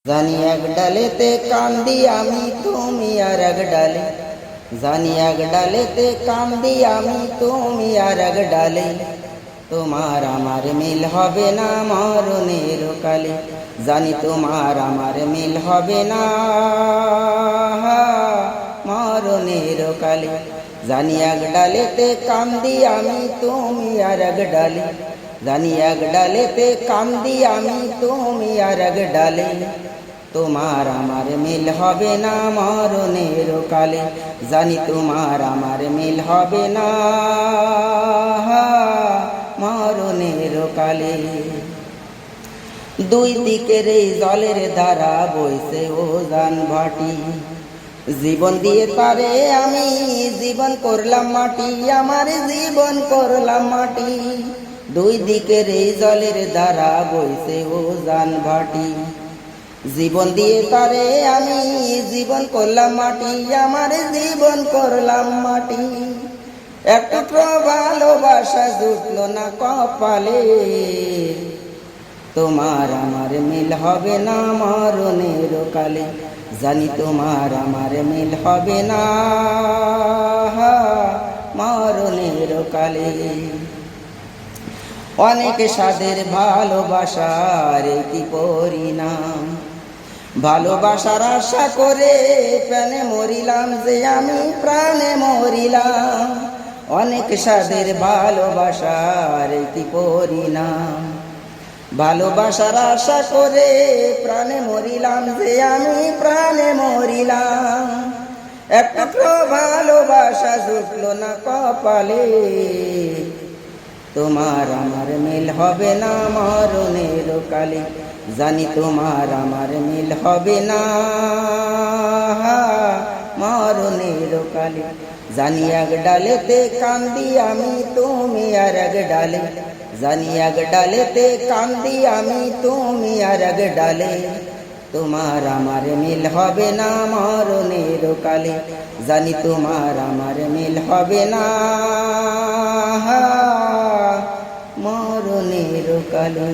জানি এক ডালেতে কান্দি আমি তুমি আর এক ডালে, জানি এক ডালেতে কান্দি আমি তুমি আর এক ডালে। তোমার আমার মিল হবে না মরণের কালে, জানি তোমার আমার মিল হবে না মরণের কালে। জানি এক ডালেতে কান্দি আমি তুমি আর এক ডালে, জানি এক ডালেতে কান্দি আমি তুমি আর এক ডালে। তোমার আমার মিল হবে না মরণের কালে, জানি তোমার আমার মিল হবে না মরণের কালে। দুই দিকের এই জলের ধারা বইছে ওজান ভাটি, জীবন দিয়ে তারে আমি জীবন করলাম মাটি, আমার জীবন করলাম মাটি। দুই দিকের এই জলের ধারা বইছে ওজান ভাটি, জীবন দিয়ে তারে আমি জীবন করলাম মাটি, আমার জীবন করলাম মাটি। একটু ভালোবাসা জুটলো না কপালে, তোমার আমার মিল হবে না মরণের কালে, জানি তোমার আমার মিল হবে না মরণের কালে। অনেক সাদের ভালোবাসার কি পরিণাম, ভালোবাসার আশা করে প্রাণে মরিলাম যে আমি প্রাণে মরিলাম। অনেক সাদের ভালোবাসার কি পরিণাম, ভালোবাসার আশা করে প্রাণে মরিলাম যে আমি প্রাণে মরিলাম। একটু ভালোবাসা জুটলো না কপালে, তোমার আমার মিল হবে না মরণের কালে, জানি তোমার আমার মিল হবে না মরণের কালে। জানি এক ডালেতে কান্দি আমি তুমি আর এক ডালে, জানি এক ডালেতে কান্দি আমি তুমি আর এক ডালে। তোমার আমার মিল হবে না মরণের কালে, জানি তোমার আমার মিল হবে না মরণের কালে।